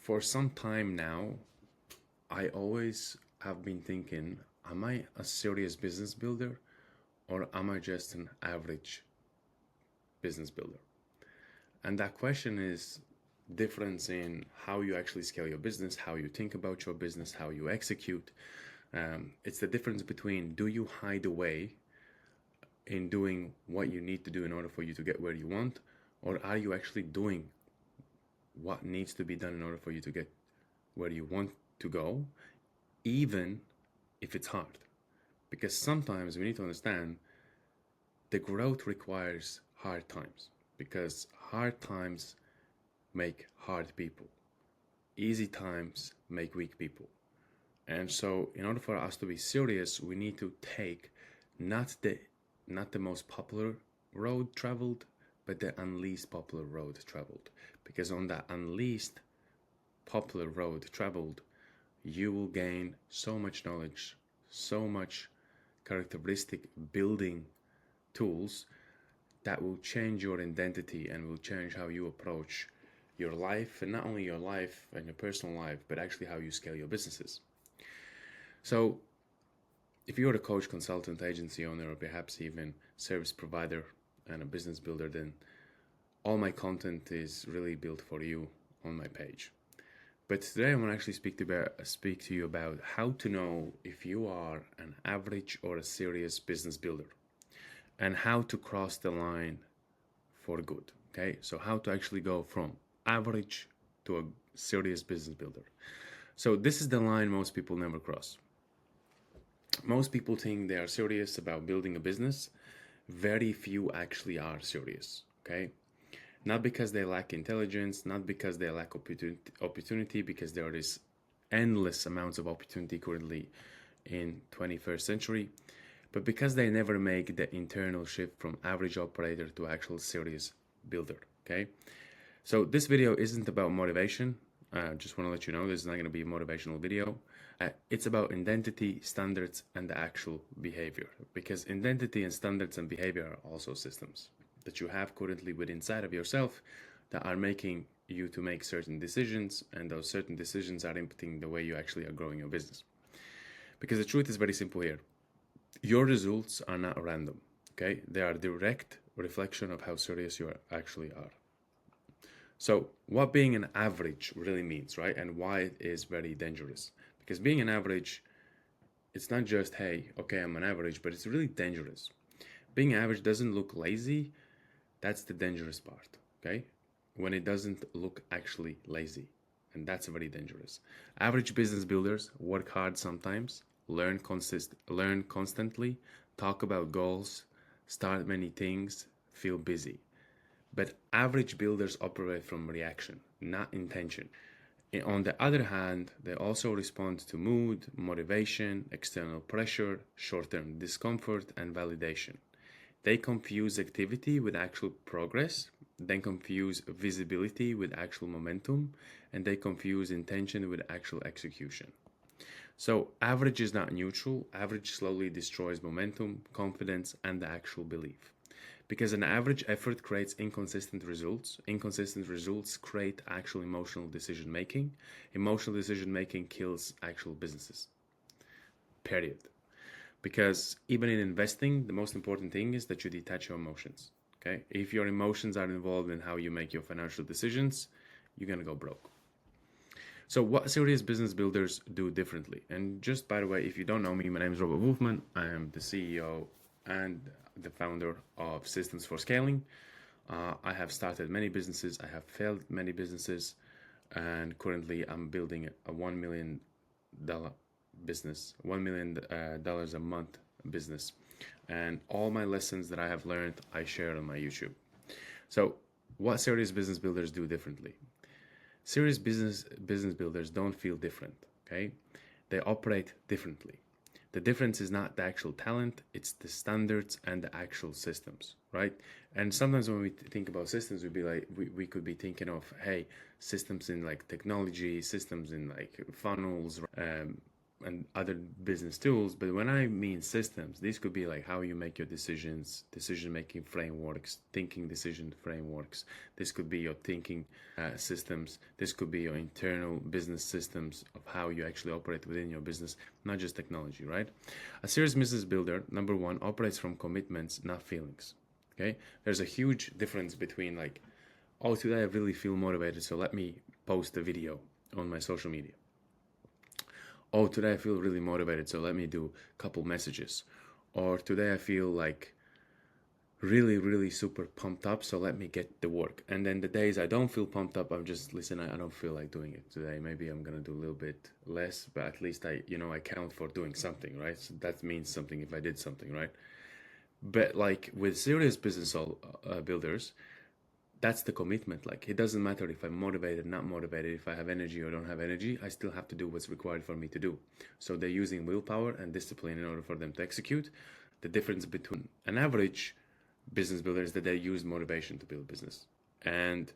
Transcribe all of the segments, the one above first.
For some time now, I always have been thinking, am I a serious business builder or am I just an average business builder? And that question is difference in how you actually scale your business, how you think about your business, how you execute. It's the difference between do you hide away in doing what you need to do in order for you to get where you want, or are you actually doing what needs to be done in order for you to get where you want to go, even if it's hard? Because sometimes we need to understand the growth requires hard times, because hard times make hard people, easy times make weak people. And so in order for us to be serious, we need to take not the not the most popular road traveled, but the unleast popular road traveled. Because on that unleast popular road traveled, you will gain so much knowledge, so much characteristic building tools that will change your identity and will change how you approach your life, and not only your life and your personal life, but actually how you scale your businesses. So if you're a coach, consultant, agency owner, or perhaps even service provider and a business builder, then all my content is really built for you on my page. But today I want to actually speak to you about how to know if you are an average or a serious business builder, and how to cross the line for good. Okay, so how to actually go from average to a serious business builder. So this is the line most people never cross. Most people think they are serious about building a business. Very few actually are serious. Okay, not because they lack intelligence, not because they lack opportunity, because there is endless amounts of opportunity currently in 21st century, but because they never make the internal shift from average operator to actual serious builder. Okay, so this video isn't about motivation. Just want to let you know this is not going to be a motivational video. It's about identity, standards, and the actual behavior, because identity and standards and behavior are also systems that you have currently within inside of yourself that are making you to make certain decisions, and those certain decisions are impacting the way you actually are growing your business. Because the truth is very simple here. Your results are not random, okay? They are direct reflection of how serious you actually are. So what being an average really means, right? And why it is very dangerous. Because being an average, it's not just, hey, okay, I'm an average, but it's really dangerous. Being average doesn't look lazy. That's the dangerous part, okay? When it doesn't look actually lazy. And that's very dangerous. Average business builders work hard sometimes, learn constantly, talk about goals, start many things, feel busy. But average builders operate from reaction, not intention. And on the other hand, they also respond to mood, motivation, external pressure, short-term discomfort, and validation. They confuse activity with actual progress, then confuse visibility with actual momentum, and they confuse intention with actual execution. So average is not neutral. Average slowly destroys momentum, confidence, and the actual belief. Because an average effort creates inconsistent results. Inconsistent results create actual emotional decision making. Emotional decision making kills actual businesses. Period. Because even in investing, the most important thing is that you detach your emotions. Okay? If your emotions are involved in how you make your financial decisions, you're gonna go broke. So what serious business builders do differently? And just by the way, if you don't know me, my name is Robert Wolfman. I am the CEO and the founder of Systems for Scaling. I have started many businesses. I have failed many businesses. And currently I'm building a $1 million business, $1 million a month business. And all my lessons that I have learned, I share on my YouTube. So what serious business builders do differently? Serious business builders don't feel different, okay? They operate differently. The difference is not the actual talent, it's the standards and the actual systems, right? And sometimes when we think about systems, we could be thinking of, hey, systems in like technology, systems in like funnels, and other business tools. But when I mean systems, these could be like how you make your decisions, decision making frameworks, thinking decision frameworks. This could be your thinking systems. This could be your internal business systems of how you actually operate within your business, not just technology, right? A serious business builder, number one, operates from commitments, not feelings. Okay, there's a huge difference between like, oh, today I really feel motivated, so let me post a video on my social media. Oh, today I feel really motivated, so let me do a couple messages. Or today I feel like really, really super pumped up, so let me get the work. And then the days I don't feel pumped up, I'm just, listen, I don't feel like doing it today. Maybe I'm gonna do a little bit less, but at least I count for doing something, right? So that means something if I did something, right? But like with serious business builders, that's the commitment. Like, it doesn't matter if I'm motivated, not motivated, if I have energy or don't have energy, I still have to do what's required for me to do. So they're using willpower and discipline in order for them to execute. The difference between an average business builder is that they use motivation to build business. And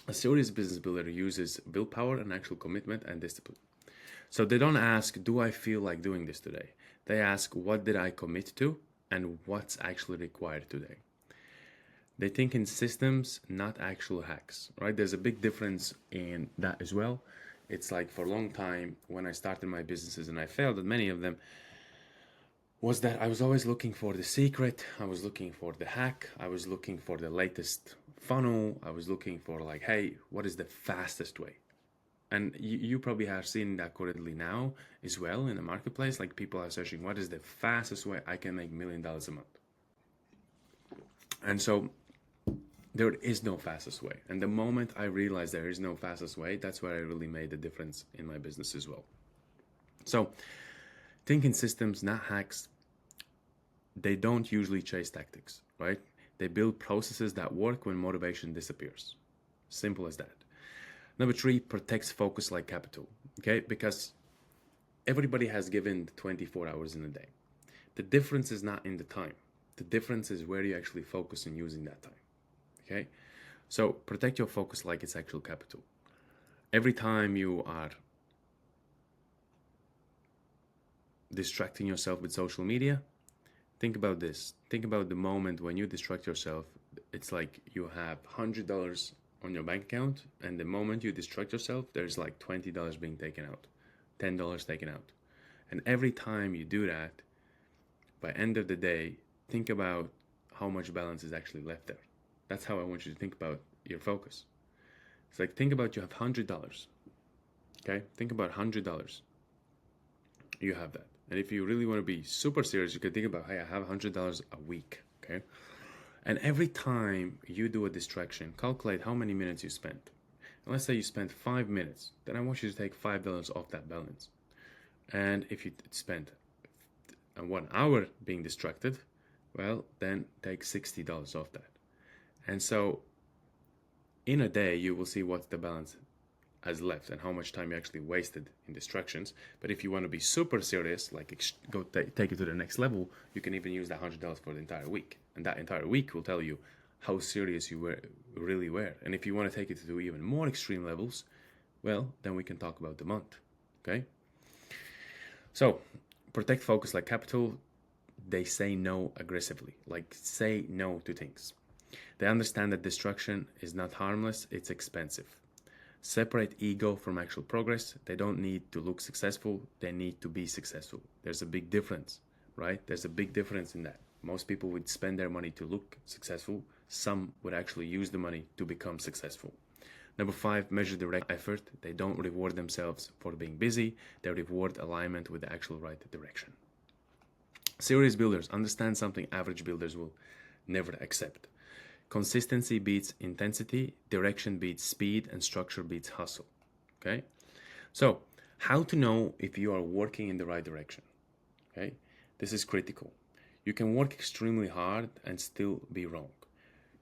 a serious business builder uses willpower and actual commitment and discipline. So they don't ask, do I feel like doing this today? They ask, what did I commit to and what's actually required today? They think in systems, not actual hacks, right? There's a big difference in that as well. It's like for a long time when I started my businesses, and I failed at many of them, was that I was always looking for the secret. I was looking for the hack. I was looking for the latest funnel. I was looking for like, hey, what is the fastest way? And you probably have seen that currently now as well in the marketplace. Like, people are searching, what is the fastest way I can make $1 million a month? And so there is no fastest way. And the moment I realized there is no fastest way, that's where I really made the difference in my business as well. So thinking systems, not hacks. They don't usually chase tactics, right? They build processes that work when motivation disappears. Simple as that. Number three, protects focus like capital, okay? Because everybody has given 24 hours in a day. The difference is not in the time. The difference is where you actually focus on using that time. Okay, so protect your focus like it's actual capital. Every time you are distracting yourself with social media, think about this. Think about the moment when you distract yourself. It's like you have $100 on your bank account, and the moment you distract yourself, there's like $20 being taken out, $10 taken out. And every time you do that, by end of the day, think about how much balance is actually left there. That's how I want you to think about your focus. It's like, think about you have $100. Okay? Think about $100. You have that. And if you really want to be super serious, you can think about, hey, I have $100 a week. Okay? And every time you do a distraction, calculate how many minutes you spent. And let's say you spent 5 minutes. Then I want you to take $5 off that balance. And if you spent 1 hour being distracted, well, then take $60 off that. And so in a day, you will see what the balance has left and how much time you actually wasted in distractions. But if you want to be super serious, like take it to the next level, you can even use that $100 for the entire week. And that entire week will tell you how serious you really were. And if you want to take it to even more extreme levels, well, then we can talk about the month. Okay? So protect focus like capital. They say no aggressively, like say no to things. They understand that distraction is not harmless, it's expensive. Separate ego from actual progress. They don't need to look successful, they need to be successful. There's a big difference, right? There's a big difference in that. Most people would spend their money to look successful. Some would actually use the money to become successful. Number 5, measure direct effort. They don't reward themselves for being busy, they reward alignment with the actual right direction. Serious builders understand something average builders will never accept. Consistency beats intensity, direction beats speed, and structure beats hustle. Okay? So, how to know if you are working in the right direction? Okay? This is critical. You can work extremely hard and still be wrong.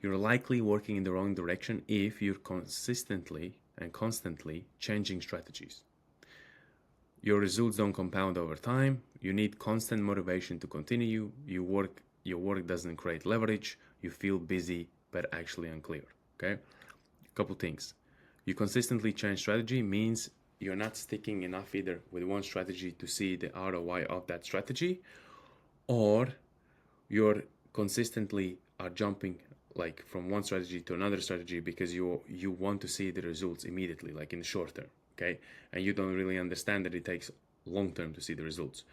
You're likely working in the wrong direction if you're consistently and constantly changing strategies. Your results don't compound over time. You need constant motivation to continue. Your work doesn't create leverage. You feel busy but actually unclear. Okay? A couple things. You consistently change strategy means you're not sticking enough either with one strategy to see the ROI of that strategy, or you're consistently are jumping like from one strategy to another strategy because you want to see the results immediately, like in the short term, okay? And you don't really understand that it takes long term to see the results.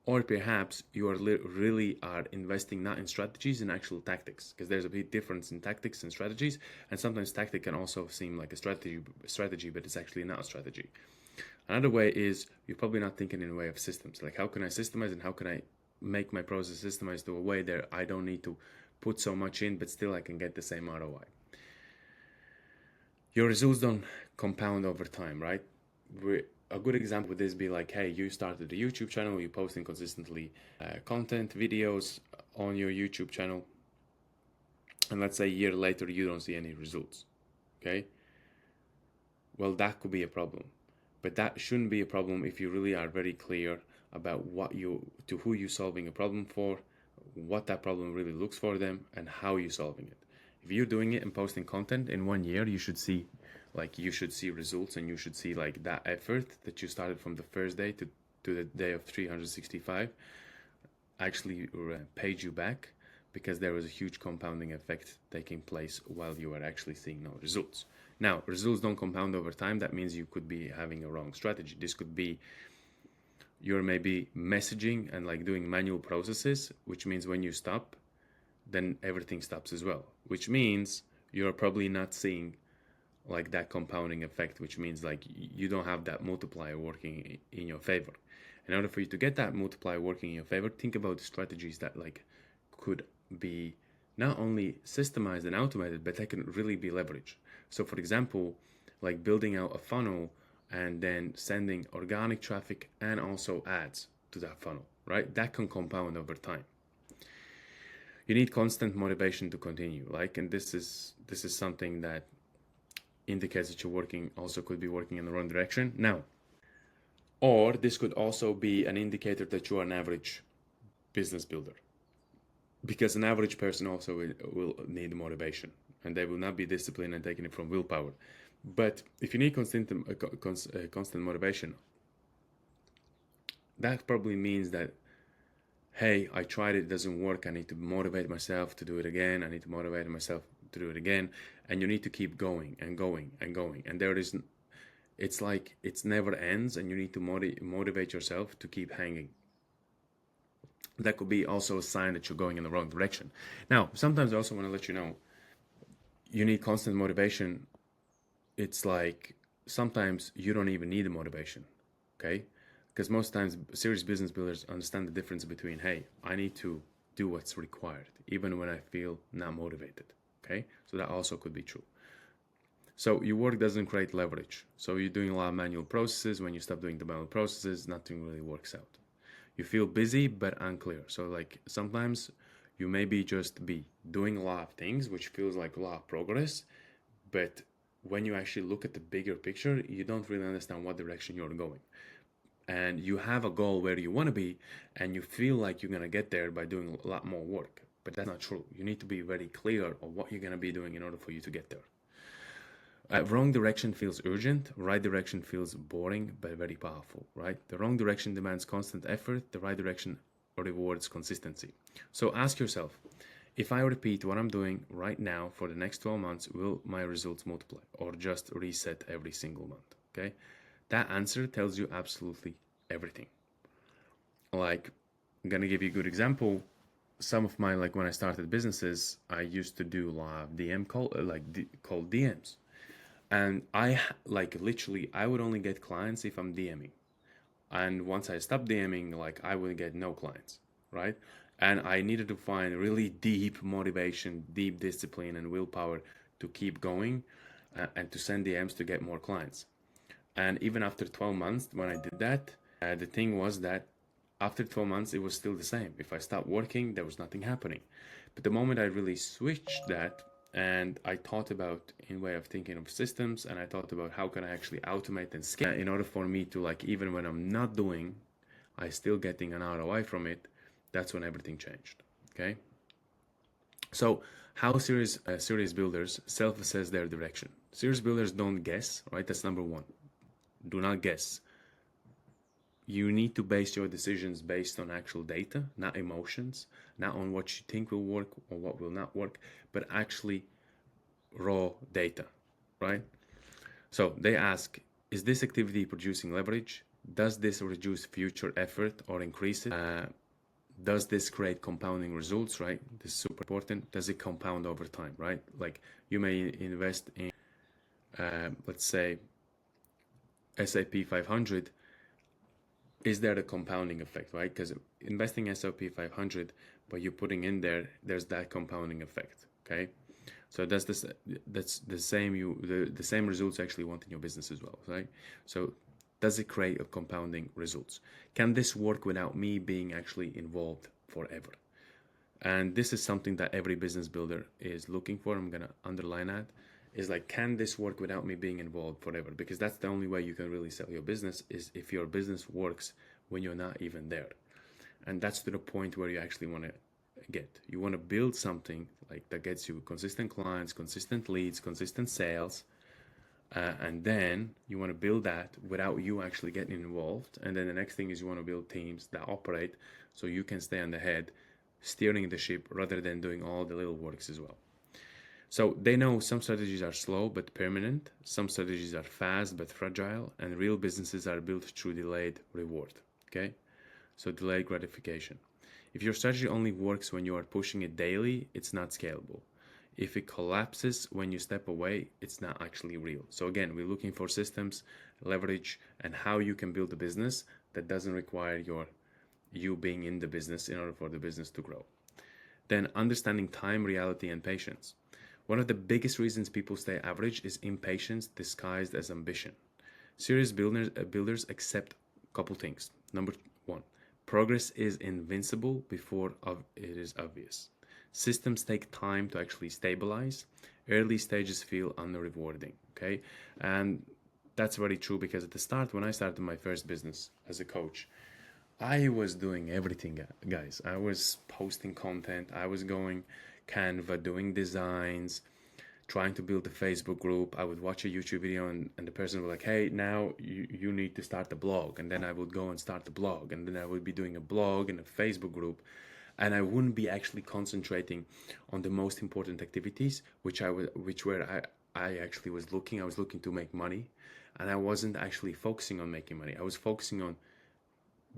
Or perhaps you are really are investing not in strategies, in actual tactics, because there's a big difference in tactics and strategies, and sometimes tactic can also seem like a strategy, but it's actually not a strategy. Another way is you're probably not thinking in a way of systems. Like, how can I systemize and how can I make my process systemized to a way that I don't need to put so much in, but still I can get the same ROI. Your results don't compound over time, right? A good example would this be like, hey, you started a YouTube channel, you're posting consistently content, videos on your YouTube channel, and let's say a year later you don't see any results, okay? Well, that could be a problem. But that shouldn't be a problem if you really are very clear about who you're solving a problem for, what that problem really looks for them, and how you're solving it. If you're doing it and posting content in 1 year, you should see results, and you should see like that effort that you started from the first day to the day of 365 actually paid you back, because there was a huge compounding effect taking place while you are actually seeing no results. Now, results don't compound over time. That means you could be having a wrong strategy. This could be you're maybe messaging and like doing manual processes, which means when you stop, then everything stops as well, which means you're probably not seeing like that compounding effect, which means like you don't have that multiplier working in your favor. In order for you to get that multiplier working in your favor, think about strategies that like could be not only systemized and automated, but they can really be leveraged. So for example, like building out a funnel and then sending organic traffic and also ads to that funnel, right? That can compound over time. You need constant motivation to continue, like, and this is something that indicates that you're working, also could be working in the wrong direction. Now, or this could also be an indicator that you are an average business builder, because an average person also will need motivation, and they will not be disciplined and taking it from willpower. But if you need constant motivation, that probably means that, hey, I tried it, doesn't work, I need to motivate myself to do it again, I need to motivate myself to do it again, and you need to keep going and going and going, and there is, it's like it's never ends, and you need to motivate yourself to keep hanging. That could be also a sign that you're going in the wrong direction. Now, sometimes I also want to let you know, you need constant motivation. It's like sometimes you don't even need the motivation, okay? Because most times serious business builders understand the difference between, hey, I need to do what's required, even when I feel not motivated, okay? So that also could be true. So your work doesn't create leverage. So you're doing a lot of manual processes. When you stop doing the manual processes, nothing really works out. You feel busy but unclear. So like sometimes you maybe just be doing a lot of things, which feels like a lot of progress, but when you actually look at the bigger picture, you don't really understand what direction you're going. And you have a goal where you want to be, and you feel like you're going to get there by doing a lot more work. But that's not true. You need to be very clear on what you're going to be doing in order for you to get there. Wrong direction feels urgent, right direction feels boring but very powerful, right? The wrong direction demands constant effort, the right direction rewards consistency. So ask yourself, if I repeat what I'm doing right now for the next 12 months, will my results multiply or just reset every single month? Okay? That answer tells you absolutely everything. Like, I'm gonna give you a good example. Some of my, like when I started businesses, I used to do a lot of DM cold DMs. And I like literally, I would only get clients if I'm DMing. And once I stopped DMing, like I would get no clients, right? And I needed to find really deep motivation, deep discipline, and willpower to keep going and to send DMs to get more clients. And even after 12 months, when I did that, the thing was that after 12 months, it was still the same. If I stopped working, there was nothing happening. But the moment I really switched that, and I thought about in way of thinking of systems, and I thought about how can I actually automate and scale in order for me to, like, even when I'm not doing, I still getting an ROI from it. That's when everything changed. Okay. So how serious builders self-assess their direction? Serious builders don't guess, right? That's number one. Do not guess. You need to base your decisions based on actual data, not emotions, not on what you think will work or what will not work, but actually raw data, right? So they ask, is this activity producing leverage? Does this reduce future effort or increase it? Does this create compounding results, right? This is super important. Does it compound over time, right? Like you may invest in, let's say, S&P 500. Is there a compounding effect, right? Because investing S&P 500, but you're putting in there, there's that compounding effect, okay? So that's the same the same results actually want in your business as well, right? So does it create a compounding results? Can this work without me being actually involved forever? And this is something that every business builder is looking for. I'm gonna underline that. Is like, can this work without me being involved forever? Because that's the only way you can really sell your business, is if your business works when you're not even there. And that's to the point where you actually want to get. You want to build something like that gets you consistent clients, consistent leads, consistent sales, and then you want to build that without you actually getting involved. And then the next thing is you want to build teams that operate so you can stay on the head, steering the ship rather than doing all the little works as well. So they know some strategies are slow but permanent, some strategies are fast but fragile, and real businesses are built through delayed reward. Okay, so delayed gratification. If your strategy only works when you are pushing it daily, it's not scalable. If it collapses when you step away, it's not actually real. So again, we're looking for systems, leverage, and how you can build a business that doesn't require you being in the business in order for the business to grow. Then understanding time, reality, and patience. One of the biggest reasons people stay average is impatience disguised as ambition. Serious builders accept a couple things. Number one, progress is invincible before it is obvious. Systems take time to actually stabilize. Early stages feel unrewarding. Okay, and that's very true, because at the start, when I started my first business as a coach, I was doing everything, guys. I was posting content. I was going Canva, doing designs, trying to build a Facebook group. I would watch a YouTube video, and the person would like, hey, now you need to start a blog. And then I would go and start a blog. And then I would be doing a blog and a Facebook group. And I wouldn't be actually concentrating on the most important activities, which I actually was looking. I was looking to make money. And I wasn't actually focusing on making money. I was focusing on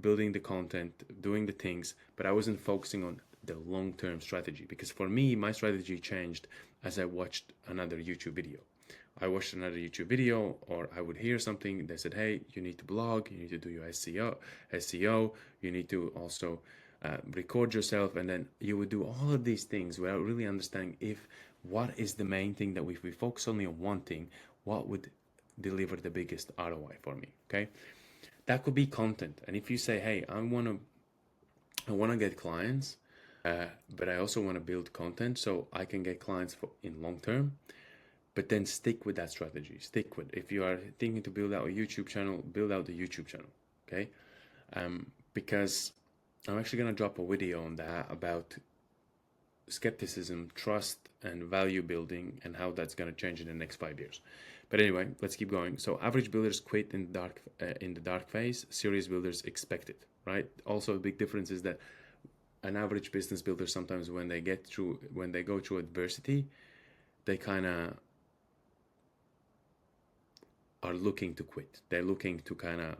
building the content, doing the things, but I wasn't focusing on the long-term strategy. Because for me, my strategy changed as I watched another YouTube video. I watched another YouTube video, or I would hear something. They said, hey, you need to blog, you need to do your SEO, you need to also record yourself. And then you would do all of these things without really understanding what is the main thing, that if we focus only on one thing, what would deliver the biggest ROI for me, okay? That could be content. And if you say, hey, I want to get clients, but I also want to build content so I can get clients in long term, but then stick with that strategy. Stick with, if you are thinking to build out a YouTube channel, build out the YouTube channel, okay? Because I'm actually going to drop a video on that about skepticism, trust, and value building, and how that's going to change in the next 5 years. But anyway, let's keep going. So average builders quit in the dark phase. Serious builders expect it, right? Also, a big difference is that an average business builder, sometimes when they go through adversity, they kind of are looking to quit. They're looking to kind of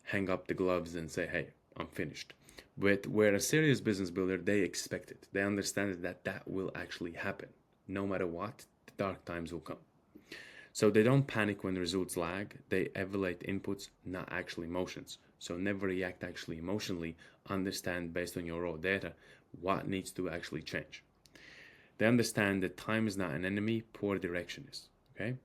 hang up the gloves and say, hey, I'm finished. But where a serious business builder, they expect it. They understand that will actually happen. No matter what, the dark times will come. So they don't panic when results lag. They evaluate inputs, not actual emotions. So never react actually emotionally. Understand based on your raw data what needs to actually change. They understand that time is not an enemy, poor direction is. Okay?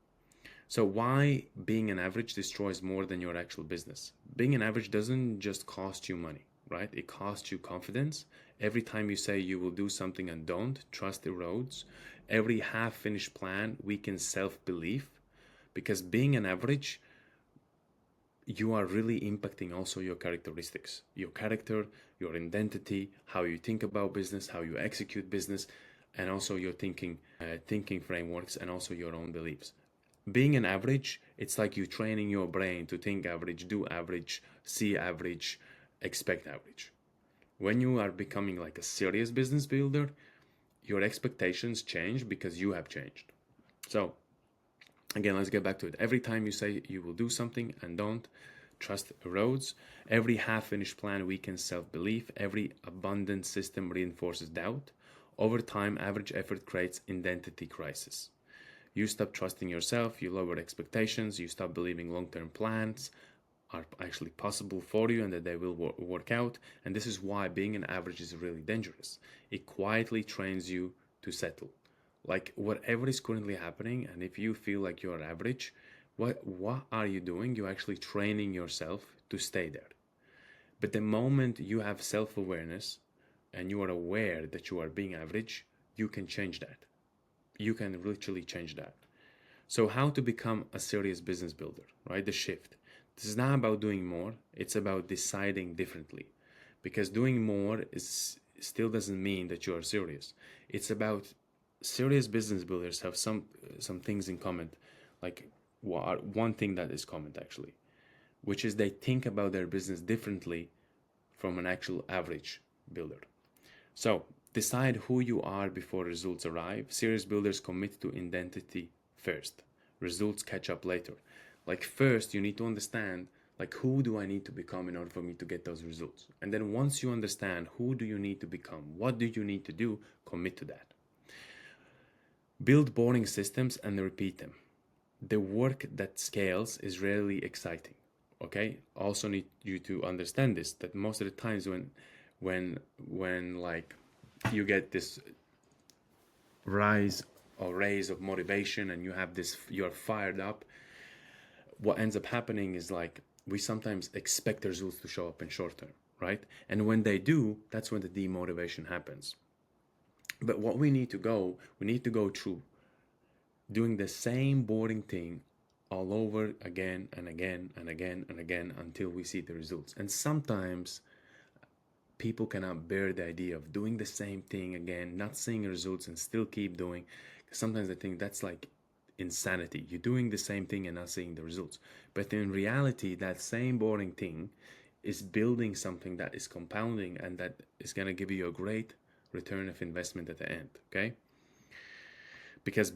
So why being an average destroys more than your actual business? Being an average doesn't just cost you money, right? It costs you confidence. Every time you say you will do something and don't, trust erodes. Every half-finished plan weakens self-belief. Because being an average, you are really impacting also your characteristics, your character, your identity, how you think about business, how you execute business, and also your thinking frameworks, and also your own beliefs. being an average, it's like you training your brain to think average, do average, see average, expect average. When you are becoming like a serious business builder, your expectations change because you have changed. So again, let's get back to it. Every time you say you will do something and don't, trust erodes. Every half-finished plan weakens self-belief. Every abundant system reinforces doubt. Over time, average effort creates identity crisis. You stop trusting yourself, you lower expectations, you stop believing long-term plans are actually possible for you and that they will work out. And this is why being an average is really dangerous. It quietly trains you to settle. Like whatever is currently happening, and if you feel like you're average, what are you doing? You're actually training yourself to stay there. But the moment you have self-awareness and you are aware that you are being average, you can change that. You can literally change that. So how to become a serious business builder, right? The shift. This is not about doing more, it's about deciding differently. Because doing more is still doesn't mean that you are serious. It's about serious business builders have some things in common. Like one thing that is common actually, which is they think about their business differently from an actual average builder. So decide who you are before results arrive. Serious builders commit to identity first. Results catch up later. Like first you need to understand like who do I need to become in order for me to get those results. And then once you understand who do you need to become, what do you need to do, commit to that. Build boring systems and repeat them. The work that scales is rarely exciting. Okay? Also need you to understand this, that most of the times when like you get this rise or raise of motivation and you have this, you're fired up, what ends up happening is like we sometimes expect the results to show up in short term, right? And when they do, that's when the demotivation happens. But what we need to go through doing the same boring thing all over again and again and again and again until we see the results. And sometimes people cannot bear the idea of doing the same thing again, not seeing results and still keep doing. Sometimes I think that's like insanity. You're doing the same thing and not seeing the results. But in reality, that same boring thing is building something that is compounding and that is going to give you a great return of investment at the end, okay? Because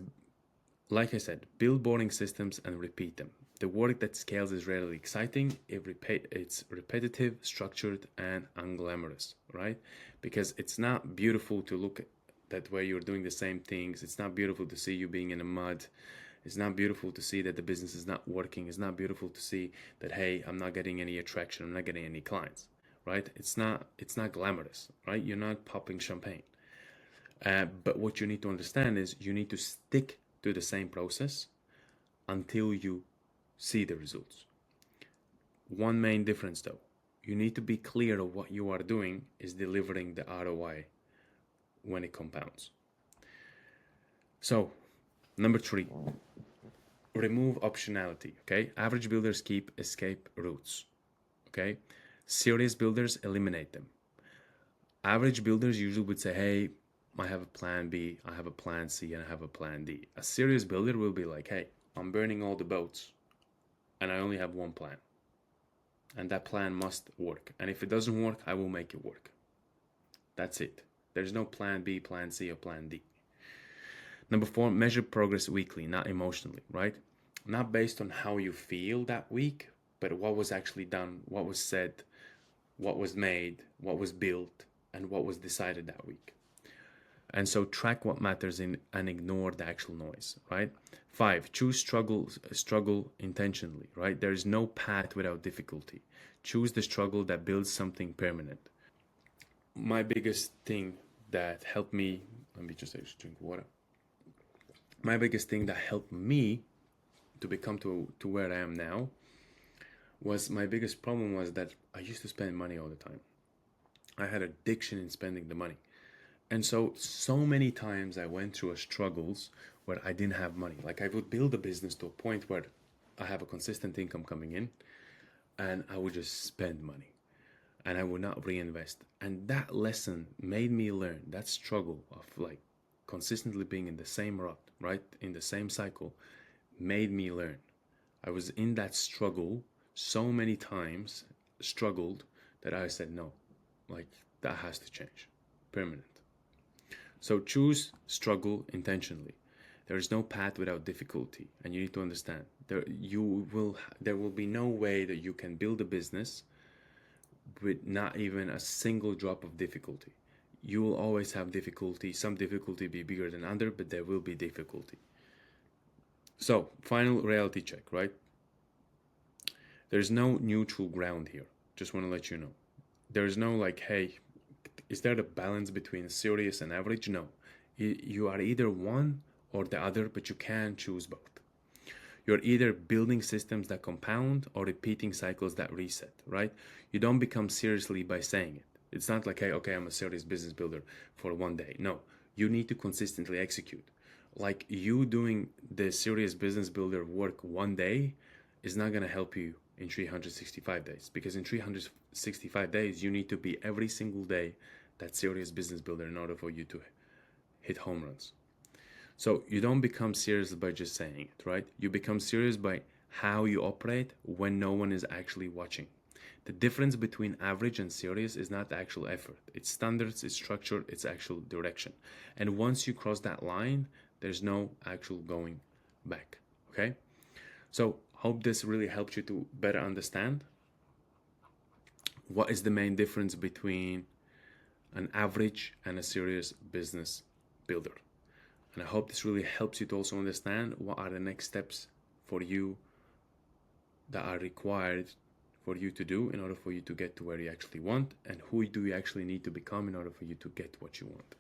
like I said, build boring systems and repeat them. The work that scales is rarely exciting. It's repetitive, structured, and unglamorous, right? Because it's not beautiful to look at that way you're doing the same things. It's not beautiful to see you being in the mud. It's not beautiful to see that the business is not working. It's not beautiful to see that, hey, I'm not getting any attraction. I'm not getting any clients, right? It's not glamorous, right? You're not popping champagne. But what you need to understand is you need to stick to the same process until you see the results. One main difference though, you need to be clear of what you are doing is delivering the ROI when it compounds. So, number 3, remove optionality, okay? Average builders keep escape routes, okay? Serious builders eliminate them. Average builders usually would say, hey, I have a plan B, I have a plan C, and I have a plan D. A serious builder will be like, hey, I'm burning all the boats and I only have one plan. And that plan must work. And if it doesn't work, I will make it work. That's it. There's no plan B, plan C, or plan D. Number 4, measure progress weekly, not emotionally, right? Not based on how you feel that week, but what was actually done, what was said, what was made, what was built, and what was decided that week. And so track what matters and ignore the actual noise, right? 5, choose struggle intentionally, right? There is no path without difficulty. Choose the struggle that builds something permanent. My biggest thing that helped me, let me just drink water. My biggest thing that helped me to become to where I am now was my biggest problem was that I used to spend money all the time. I had addiction in spending the money. And so many times I went through struggles where I didn't have money. Like I would build a business to a point where I have a consistent income coming in and I would just spend money and I would not reinvest. And that lesson made me learn that struggle of like consistently being in the same rut, right? In the same cycle made me learn. I was in that struggle so many times, struggled, that I said no, like that has to change, permanent. So choose struggle intentionally. There is no path without difficulty, and you need to understand there will be no way that you can build a business with not even a single drop of difficulty. You will always have difficulty. Some difficulty be bigger than other, but there will be difficulty. So, final reality check, right? There's no neutral ground here. Just want to let you know. There's no like, hey, is there a balance between serious and average? No. You are either one or the other, but you can choose both. You're either building systems that compound or repeating cycles that reset, right? You don't become seriously by saying it. It's not like, hey, okay, I'm a serious business builder for one day. No, you need to consistently execute. Like you doing the serious business builder work one day is not going to help you in 365 days, because in 365 days, you need to be every single day that serious business builder in order for you to hit home runs. So you don't become serious by just saying it, right? You become serious by how you operate when no one is actually watching. The difference between average and serious is not actual effort. It's standards, it's structure, it's actual direction. And once you cross that line, there's no actual going back, okay? So hope this really helps you to better understand what is the main difference between an average and a serious business builder. And I hope this really helps you to also understand what are the next steps for you that are required for you to do in order for you to get to where you actually want, and who do you actually need to become in order for you to get what you want.